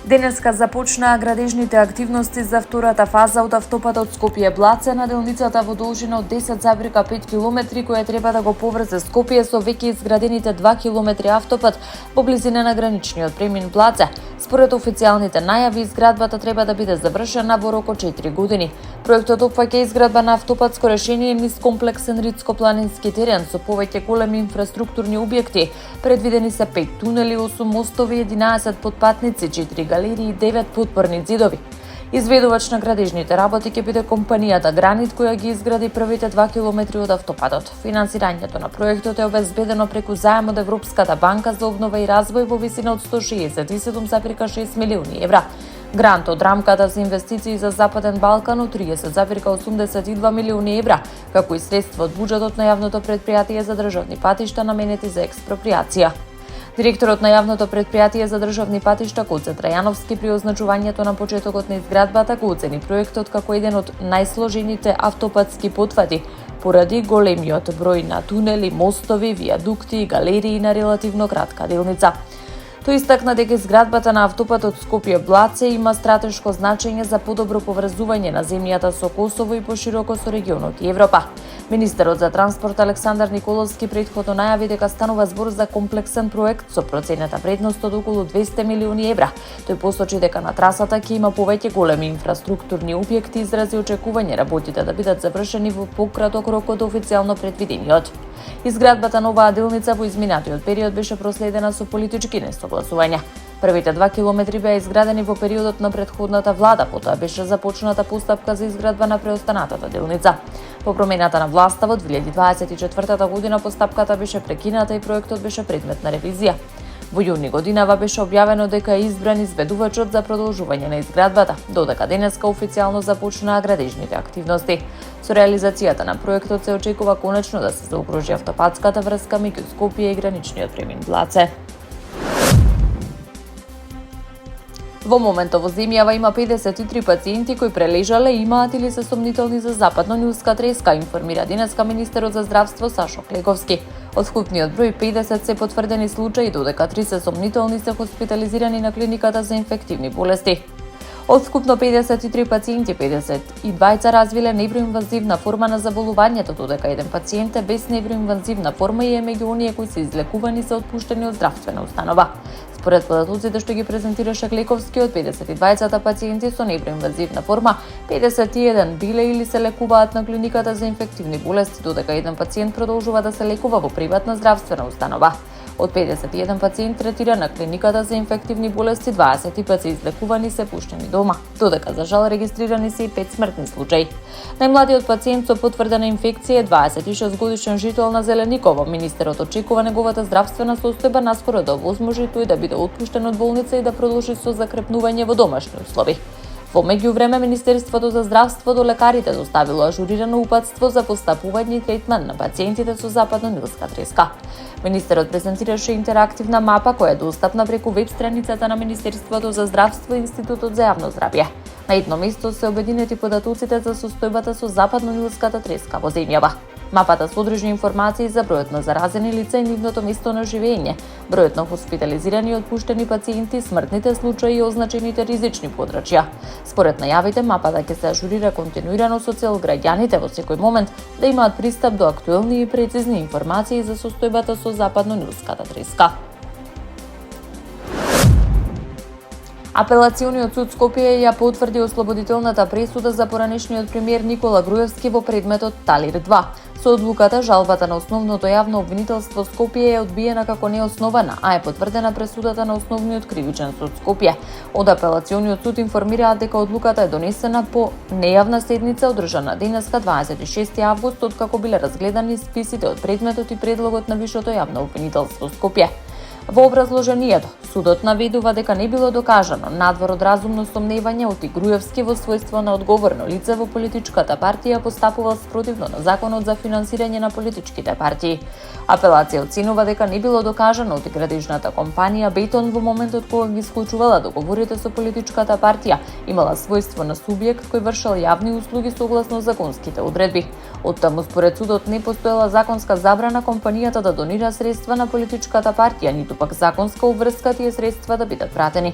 Денеска започнаа градежните активности за втората фаза од автопатот Скопје-Блаце на делницата во должина од 10,5 км која треба да го поврзе Скопје со веќе изградените 2 км автопат во близина на граничниот премин Блаце. Според официјалните најави, изградбата треба да биде завршена во рок од 4 години. Проектот опфаќа изградба на автопатско решение низ комплексен ридско-планински терен со повеќе големи инфраструктурни објекти. Предвидени се 5 тунели, 8 мостови, 11 потпатници, 4 галерии и 9 подпорни ѕидови. Изведувач на градежните работи ќе биде компанијата Гранит, која ги изгради првите 2 километри од автопатот. Финансирањето на проектот е обезбедено преку заем од Европската банка за обнова и развој во висина од 167,6 милиони евра. Грант од рамката за инвестиции за Западен Балкан од 30,82 милиони евра, како и средства од буџетот на јавното претпријатие за државни патишта наменети за експроприација. Директорот на јавното претпријатие за државни патишта Гоце Трајановски при означувањето на почетокот на изградбата го оцени проектот како еден од најсложените автопатски потфати поради големиот број на тунели, мостови, вијадукти и галерии на релативно кратка делница. Тој истакна дека изградбата на автопатот Скопје-Блаце има стратешко значење за подобро поврзување на земјата со Косово и пошироко со регионот и Европа. Министерот за транспорт Александар Николовски претходно најави дека станува збор за комплексен проект со проценета вредност од околу 200 милиони евра. Тој посочи дека на трасата ќе има повеќе големи инфраструктурни објекти и изрази очекување работите да бидат завршени во пократок рок од официјално предвидениот. Изградбата на оваа делница во изминатиот период беше проследена со политички несогласувања. Првите 2 километри беа изградени во периодот на претходната влада, потоа беше започната постапка за изградба на преостанатата делница. По промената на власта во 2024 година постапката беше прекината и проектот беше предмет на ревизија. Во јуни годинава беше објавено дека е избран изведувачот за продолжување на изградбата, додека денеска официјално започнаа градежните активности. Со реализацијата на проектот се очекува конечно да се заокружи автопатската врска меѓу Скопје и граничниот премин Блаце. Во моментот во земјава има 53 пациенти кои прележале, имаат или се сомнителни за западно-нилска треска, информира денеска министерот за здравство Сашо Клековски. Од вкупниот број 50 се потврдени случаи, додека 3 се сомнителни се хоспитализирани на клиниката за инфективни болести. Од вкупно 53 пациенти, 52 развиле невроинвазивна форма на заболувањето, додека еден пациент е без невроинвазивна форма и е меѓу оние кои се излекувани се отпуштени од здравствена установа. Според податоците што ги презентираше Клековски, од 52 пациенти со невроинвазивна форма, 51 биле или се лекуваат на клиниката за инфективни болести, додека еден пациент продолжува да се лекува во приватна здравствена установа. Од 51 пациент третиран на клиниката за инфективни болести, 25 се излекувани се пуштени дома, додека за жал регистрирани се и 5 смртни случаи. Најмладиот пациент со потврдена инфекција е 26 годишен жител на Зелениково. Министерот очекува неговата здравствена состојба наскоро да овозможи тој да биде отпуштен од болница и да продолжи со закрепнување во домашни услови. Во меѓувреме, Министерството за здравство до лекарите доставило ажурирано упатство за постапување и третман на пациентите со западно-нилска треска. Министерот презентираше интерактивна мапа која е достапна преку веб страницата на Министерството за здравство и Институтот за јавно здравје. На едно место се обединети податоците за состојбата со западно-нилската треска во земјава. Мапата содржи информации за бројот на заразени лица и нивното место на живење, бројот на хоспитализирани и отпуштени пациенти, смртните случаи и означените ризични подрачја. Според најавите, мапата ќе се ажурира континуирано со цел граѓаните во секој момент да имаат пристап до актуелни и прецизни информации за состојбата со западно-нилската треска. Апелациониот суд Скопје ја потврди ослободителната пресуда за поранешниот премиер Никола Груевски во предметот Талир 2. Со одлуката, жалбата на основното јавно обвинителство Скопје е одбиена како неоснована, а е потврдена пресудата на основниот кривичен суд Скопје. Од апелациониот суд информираат дека одлуката е донесена по нејавна седница одржана денеска 26 август, откако биле разгледани списите од предметот и предлогот на Висшето јавно обвинителство Скопје. Во образложението, судот наведува дека не било докажано надвор од разумно сомневање оти Груевски во својство на одговорно лице во политичката партија постапувал спротивно на законот за финансирање на политичките партии. Апелација оценува дека не било докажано оти градежната компанија Бетон во моментот кога ги исклучувала договорите со политичката партија имала својство на субјект кој вршел јавни услуги согласно законските одредби. Оттаму според судот не постоела законска забрана компанијата да донира средства на политичката партија, ниту пак законска обврска тие средства да бидат вратени.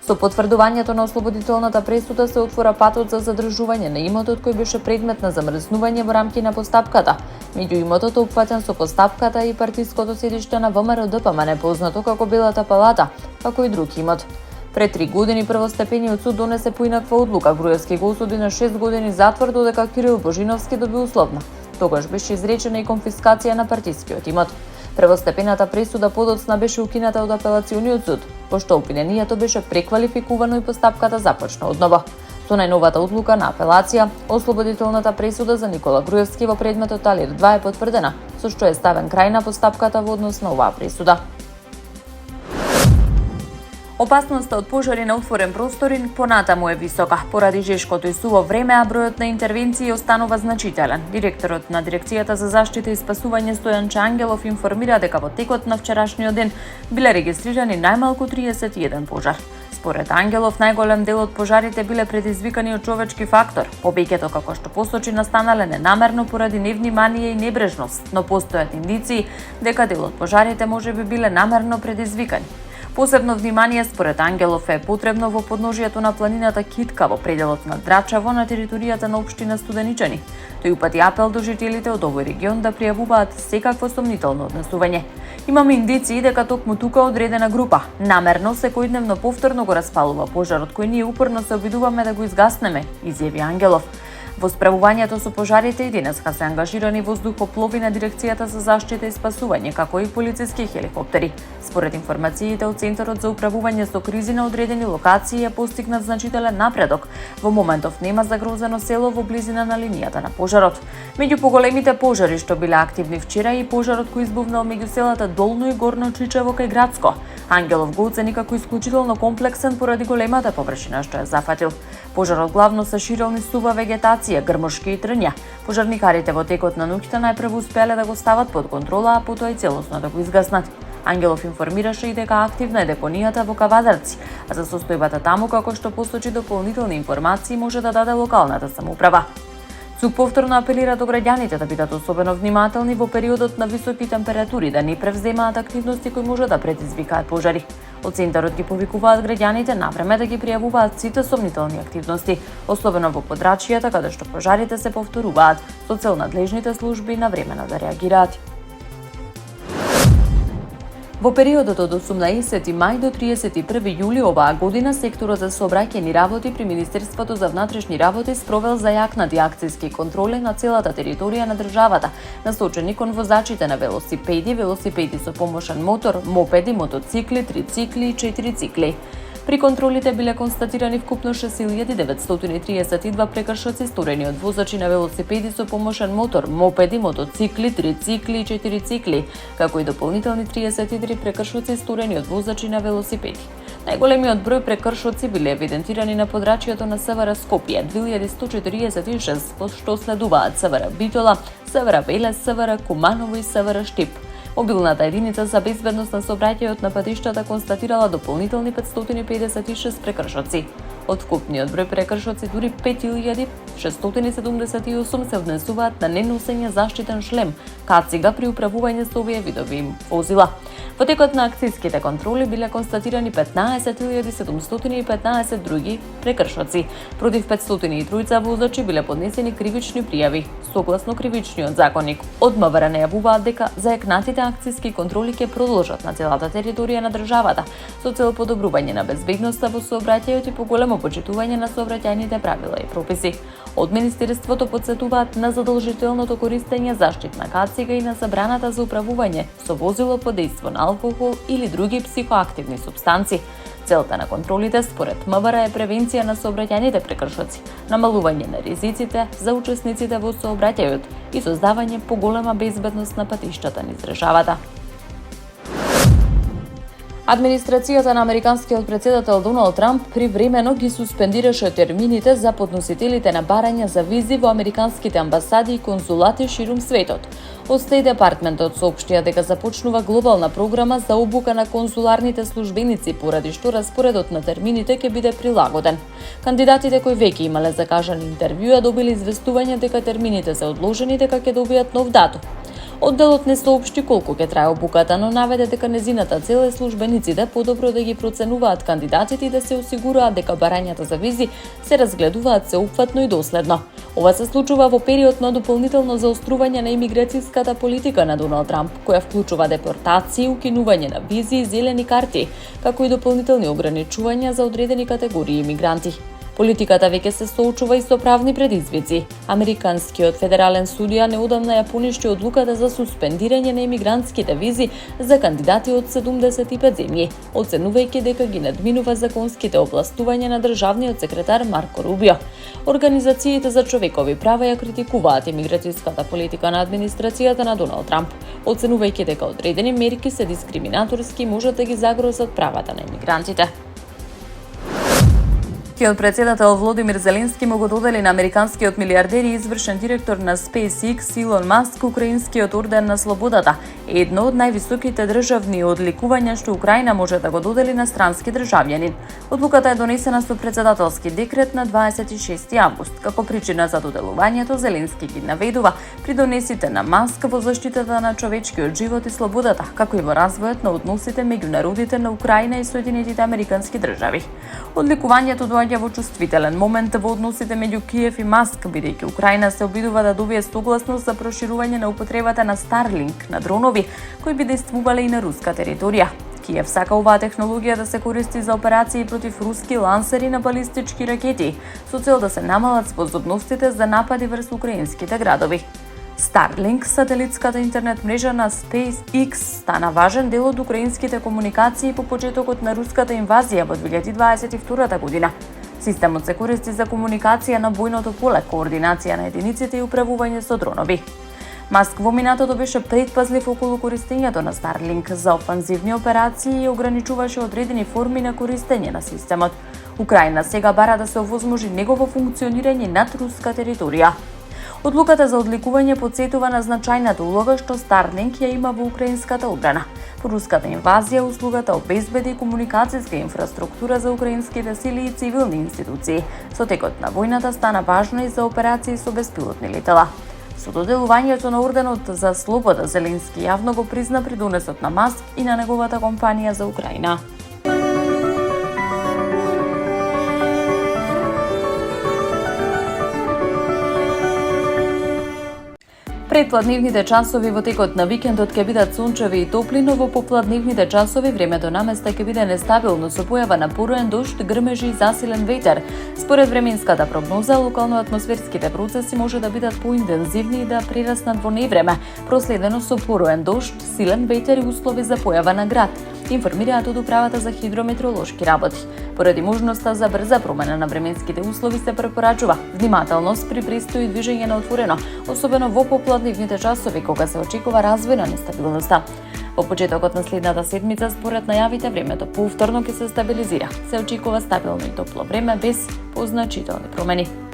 Со потврдувањето на ослободителната пресуда се отвора патот за задржување на имотот кој беше предмет на замрзнување во рамки на постапката. Меѓу имотот опфатен со постапката и партиското седиште на ВМРО ДПМН, познато како Белата палата, како и друг имот. Пред 3 години првостепениот суд донесе поинаква одлука. Груевски го осуди на 6 години затвор, додека Кирил Божиновски доби условна. Тогаш беше изречена и конфискација на партискиот имот. Првостепената пресуда подоцна беше укината од апелациониот суд, пошто обвинението беше преквалификувано и постапката започна одново. Со најновата одлука на апелација, ослободителната пресуда за Никола Груевски во предметот Талир 2 е потврдена, со што е ставен крај на постапката во однос на оваа пресуда. Опасноста од пожари на отворен простор понатаму е висока. Поради жешкото и суво време, а бројот на интервенции останува значителен. Директорот на Дирекцијата за заштита и спасување Стојанче Ангелов информира дека во текот на вчерашниот ден биле регистрирани најмалку 31 пожар. Според Ангелов, најголем дел од пожарите биле предизвикани од човечки фактор. Повеќето, како што посочи, настанале ненамерно поради невнимание и небрежност, но постојат индиции дека дел од пожарите можеби биле намерно предизвикани. Посебно внимание според Ангелов е потребно во подножието на планината Китка во пределот на Драчево на територијата на општина Студеничани. Тој упати апел до жителите од овој регион да пријавуваат секакво сомнително однесување. Имаме индиции дека токму тука одредена група намерно секојдневно повторно го распалува пожарот кој ние упорно се обидуваме да го изгаснеме, изјави Ангелов. Во справувањето со пожарите и денеска се ангажирани воздухоплови на Дирекцијата за заштита и спасување, како и полициски хеликоптери. Според информациите од Центарот за управување со кризи на одредени локации е постигнат значителен напредок. Во моментов нема загрозено село во близина на линијата на пожарот. Меѓу поголемите пожари што биле активни вчера и пожарот кој избувнал меѓу селата Долно и Горно Чичево кај Градско. Ангелов го оцени како исклучително комплексен поради големата површина што ја зафатил. Пожарот главно се ширил низ сува вегетација, грмушки и трња. Пожарникарите во текот на ноќта најпрво успеале да го стават под контрола, а потоа и целосно да го изгаснат. Ангелов информираше и дека активна е депонијата во Кавадарци, а за состојбата таму, како што посочи, дополнителни информации може да даде локалната самоуправа. ЦУК повторно апелира до граѓаните да бидат особено внимателни во периодот на високи температури, да не превземаат активности кои може да предизвикаат пожари. Од Центарот ги повикуваат граѓаните навреме да ги пријавуваат сите сомнителни активности, особено во подрачјата каде што пожарите се повторуваат, со цел надлежните служби навремено да реагираат. Во периодот од 18 мај до 31 јули оваа година, секторот за сообраќајни работи при Министерството за внатрешни работи спровел зајакнати акцијски контроли на целата територија на државата, насочени кон возачите на велосипеди, велосипеди со помошен мотор, мопеди, мотоцикли, трицикли и 4цикли. При контролите биле констатирани вкупно 6932 прекршоци сторени од возачи на велосипеди со помошен мотор, мопеди, мотоцикли, трицикли и 4цикли, како и дополнителни 33 прекршоци сторени од возачи на велосипеди. Најголемиот број прекршоци биле евидентирани на подрачјето на СВР Скопје 2146, по што следуваат СВР Битола, СВР Велес, СВР Куманово и СВР Штип. Мобилната единица за безбедност на сообраќајот на патиштата констатирала дополнителни 556 прекршоци. Од вкупниот број прекршоци дури 5678 се внесуваат на неносење заштитен шлем, кацига при управување со овие видови возила. Во текот на акцијските контроли биле констатирани 15715 други прекршоци. Против 503 возачи биле поднесени кривични пријави. Согласно кривичниот законник, од МВР најавуваат дека зајакнатите акцијски контроли ќе продолжат на целата територија на државата со цел подобрување на безбедноста во сообраќајот и поголемо почитување на сообраќајните правила и прописи. Од Министерството потсетуваат на задолжителното користење заштитна кацига и на забраната за управување со возило под дејство на алкохол или други психоактивни супстанци. Целта на контролите според МВР е превенција на сообраќајните прекршоци, намалување на ризиците за учесниците во сообраќајот и создавање поголема безбедност на патиштата низ државата. Администрацијата на американскиот претседател Доналд Трамп привремено ги суспендираше термините за подносителите на барања за визи во американските амбасади и конзулати ширум светот. Од Стејт департментот соопштија дека започнува глобална програма за обука на конзуларните службеници, поради што распоредот на термините ќе биде прилагоден. Кандидатите кои веќе имале закажани интервјуа добили известување дека термините се одложени, дека ќе добијат нов датум. Одделот не соопшти колку ќе трае обуката, но наведе дека незината цел е службениците подобро да ги проценуваат кандидатите и да се осигураат дека барањата за визи се разгледуваат сеопфатно и доследно. Ова се случува во период на дополнително заострување на имиграцијската политика на Доналд Трамп, која вклучува депортации, укинување на визи и зелени карти, како и дополнителни ограничувања за одредени категории имигранти. Политиката веќе се соочува и со правни предизвици. Американскиот федерален судија неодамна ја поништи одлуката за суспендирање на имигрантските визи за кандидати од 75 земји, оценувајќи дека ги надминува законските овластувања на државниот секретар Марко Рубио. Организациите за човекови права ја критикуваат имиграцијската политика на администрацијата на Доналд Трамп, оценувајќи дека одредени мерки се дискриминаторски и можат да ги загрозат правата на имигрантите. Турскиот председател Володимир Зеленски му го додели на американскиот милиардер и извршен директор на SpaceX Илон Маск украинскиот орден на слободата, едно од највисоките државни одликувања што Украина може да го додели на странски државјанин. Одлуката е донесена со председателски декрет на 26 август. Како причина за доделувањето, Зеленски ги наведува придонесите на Маск во заштитата на човечкиот живот и слободата, како и во развојот на односите меѓу народите на Украина и Соединетите американски држави. Одликувањето доаѓа во чувствителен момент во односите меѓу Киев и Маск, бидејќи Украина се обидува да добие согласност за проширување на употребата на Starlink на дронови кои би действувале и на руска територија. Киев сака оваа технологија да се користи за операции против руски лансери на балистички ракети, со цел да се намалат способностите за напади врз украинските градови. Starlink, сателитската интернет мрежа на SpaceX, стана важен дел од украинските комуникации по почетокот на руската инвазија во 2022 година. Системот се користи за комуникација на бојното поле, координација на единиците и управување со дронови. Маск во минатото беше предпазлив околу користењето на Starlink за офанзивни операции и ограничуваше одредени форми на користење на системот. Украина сега бара да се овозможи негово функционирање над руска територија. Одлуката за одликување потсетува на значајната улога што Starlink ја има во украинската одбрана. По руската инвазија, услугата обезбеди комуникацијска инфраструктура за украинските сили и цивилни институции. Со текот на војната стана важна и за операции со беспилотни летала. Со доделувањето на орденот за слобода, Зеленски јавно го призна придонесот на Маск и на неговата компанија за Украина. Предпладневните часови во текот на викендот ќе бидат сончеви и топли, но во попладневните часови времето наместа ќе биде нестабилно со појава на поруен дожд, грмежи и засилен ветер. Според временската прогноза, локално-атмосферските процеси може да бидат поинтензивни и да прераснат во невреме, проследено со поруен дожд, силен ветер и услови за појава на град, информираат од Управата за хидрометеоролошки работи. Поради можноста за брза промена на временските услови се препорачува внимателност при престој и движење на отворено, особено во попладневните часови кога се очекува развој на нестабилноста. Во почетокот на следната седмица, според најавите, времето повторно ќе се стабилизира. Се очекува стабилно и топло време без позначителни промени.